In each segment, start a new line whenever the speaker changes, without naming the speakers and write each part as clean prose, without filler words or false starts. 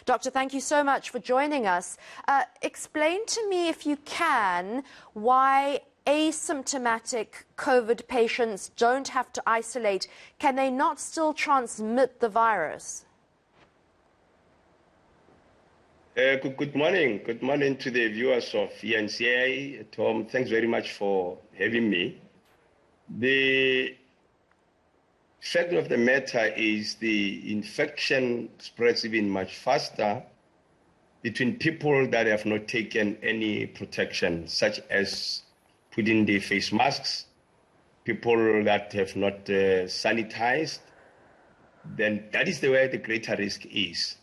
Doctor, thank you so much for joining us. Explain to me, if you can, why asymptomatic COVID patients don't have to isolate. Can they not still transmit the virus?
Good morning. Good morning to the viewers of ENCA. Tom, thanks very much for having me. The fact of the matter is the infection spreads even much faster between people that have not taken any protection, such as putting the face masks, people that have not sanitized. Then that is where the greater risk is.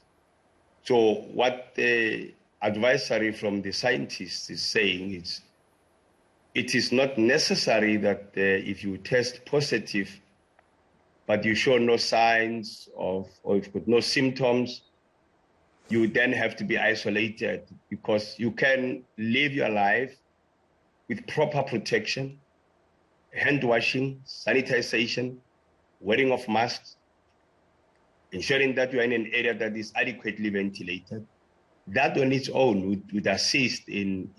So what the advisory from the scientists is saying is, it is not necessary that if you test positive, but you show no signs of, or you've got no symptoms, you then have to be isolated, because you can live your life with proper protection, hand washing, sanitization, wearing of masks, ensuring that you are in an area that is adequately ventilated. That on its own would assist in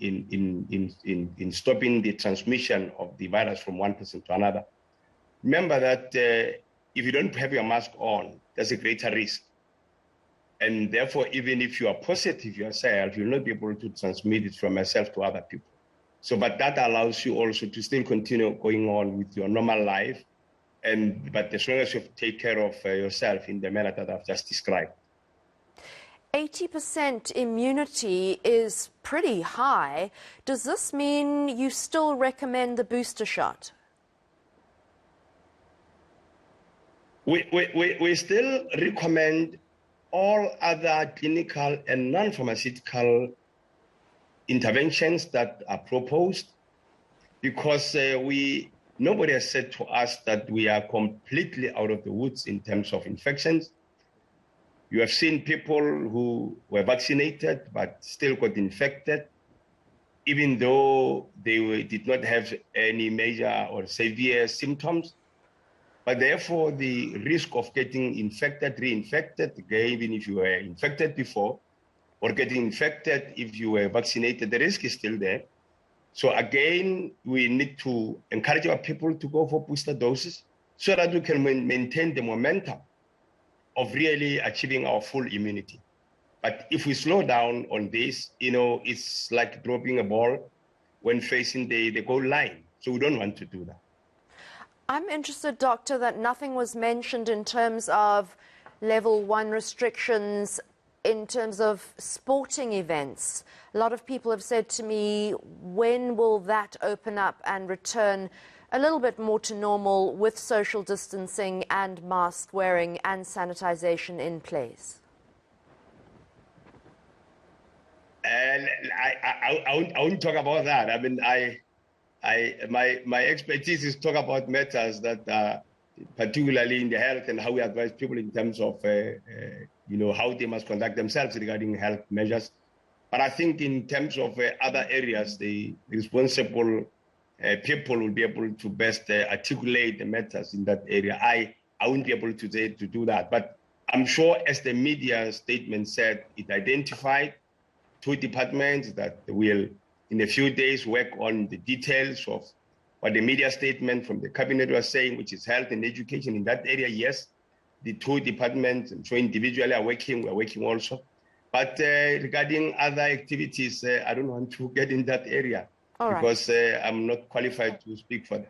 stopping the transmission of the virus from one person to another. Remember that if you don't have your mask on, there's a greater risk. And therefore, even if you are positive yourself, you'll not be able to transmit it from yourself to other people. So, but that allows you also to still continue going on with your normal life. But as long as you take care of yourself in the manner that I've just described.
80% immunity is pretty high. Does this mean you still recommend the booster shot?
We still recommend all other clinical and non-pharmaceutical interventions that are proposed, because nobody has said to us that we are completely out of the woods in terms of infections. You have seen people who were vaccinated but still got infected, even though they did not have any major or severe symptoms. But therefore, the risk of getting infected, reinfected, again, even if you were infected before, or getting infected if you were vaccinated, the risk is still there. So again, we need to encourage our people to go for booster doses so that we can maintain the momentum of really achieving our full immunity. But if we slow down on this, it's like dropping a ball when facing the goal line. So we don't want to do that.
I'm interested, Doctor, that nothing was mentioned in terms of level 1 restrictions in terms of sporting events. A lot of people have said to me, when will that open up and return a little bit more to normal with social distancing and mask wearing and sanitization in place?
I won't talk about that. I mean, my expertise is talk about matters that are particularly in the health and how we advise people in terms of how they must conduct themselves regarding health measures. But I think in terms of other areas, the responsible people will be able to best articulate the matters in that area. I won't be able to do that. But I'm sure, as the media statement said, it identified 2 departments that will, in a few days, work on the details of what the media statement from the cabinet was saying, which is health and education. In that area, yes, the 2 departments, and so individually are working, we're working also. But regarding other activities, I don't want to get in that area because I'm not qualified to speak for them.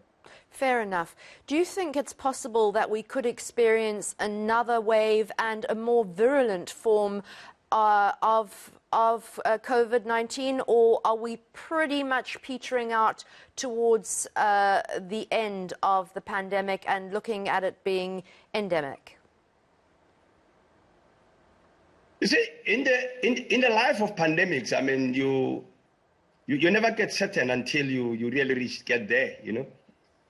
Fair enough. Do you think it's possible that we could experience another wave and a more virulent form of COVID-19, or are we pretty much petering out towards the end of the pandemic and looking at it being endemic?
You see, in the life of pandemics, I mean, you never get certain until you really get there,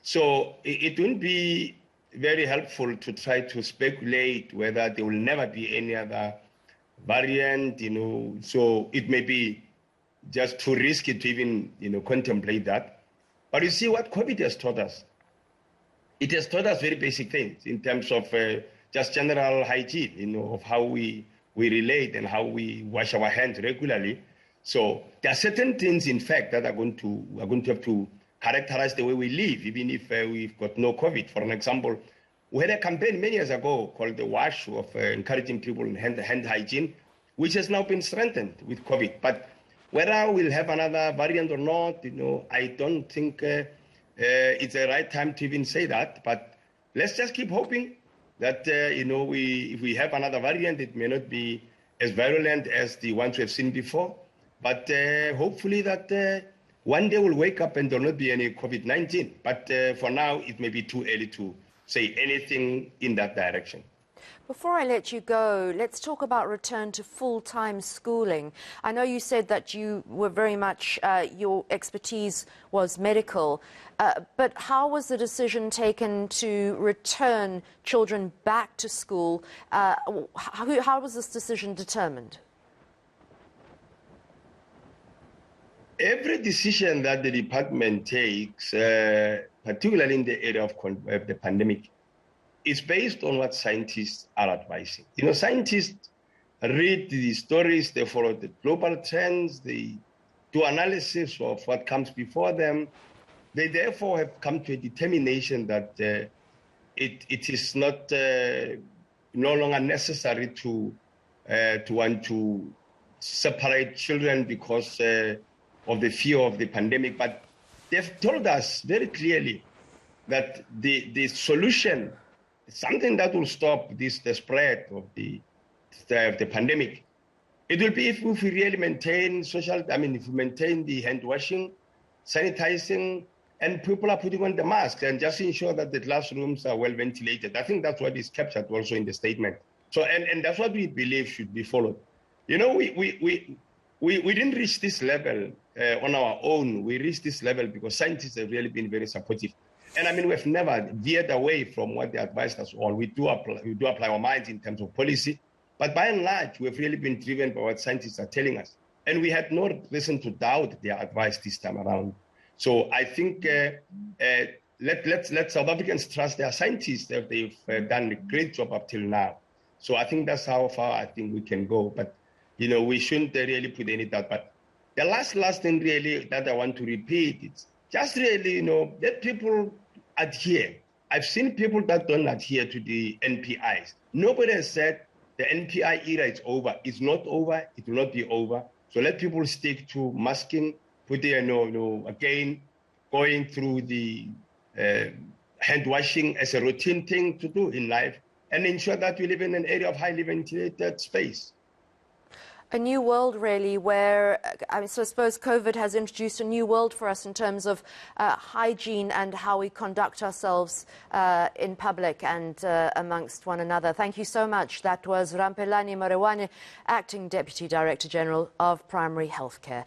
So it wouldn't be very helpful to try to speculate whether there will never be any other variant, So it may be just too risky to even, contemplate that. But you see what COVID has taught us. It has taught us very basic things in terms of just general hygiene, of how we we relate and how we wash our hands regularly. So there are certain things, in fact, that are going to have to characterize the way we live, even if we've got no COVID. For an example, we had a campaign many years ago called the WASH of encouraging people in hand hygiene, which has now been strengthened with COVID. But whether we'll have another variant or not, I don't think it's the right time to even say that. But let's just keep hoping that, if we have another variant, it may not be as virulent as the ones we have seen before. But hopefully that one day we'll wake up and there will not be any COVID-19. But for now, it may be too early to say anything in that direction.
Before I let you go, let's talk about return to full-time schooling. I know you said that you were very much, your expertise was medical, but how was the decision taken to return children back to school? How was this decision determined?
Every decision that the department takes, particularly in the area of the pandemic, is based on what scientists are advising. Scientists read the stories, they follow the global trends, they do analysis of what comes before them. They therefore have come to a determination that it is not no longer necessary to want to separate children because of the fear of the pandemic. But they've told us very clearly that the solution, something that will stop the spread of the pandemic, it will be if we really maintain if we maintain the hand washing, sanitizing, and people are putting on the masks and just ensure that the classrooms are well ventilated. I think that's what is captured also in the statement. So, and that's what we believe should be followed. We didn't reach this level on our own. We reached this level because scientists have really been very supportive. And we've never veered away from what they advised us on. We do apply our minds in terms of policy, but by and large, we've really been driven by what scientists are telling us. And we had no reason to doubt their advice this time around. So I think let South Africans trust their scientists that they've done a great job up till now. So I think that's how far I think we can go. But, we shouldn't really put any doubt. But the last thing really that I want to repeat is just really, let people adhere. I've seen people that don't adhere to the NPIs. Nobody has said the NPI era is over. It's not over. It will not be over. So let people stick to masking, again, going through the hand washing as a routine thing to do in life, and ensure that we live in an area of highly ventilated space.
A new world, really, where so I suppose COVID has introduced a new world for us in terms of hygiene and how we conduct ourselves in public and amongst one another. Thank you so much. That was Ramphelane Morewane, Acting Deputy Director General of Primary Healthcare.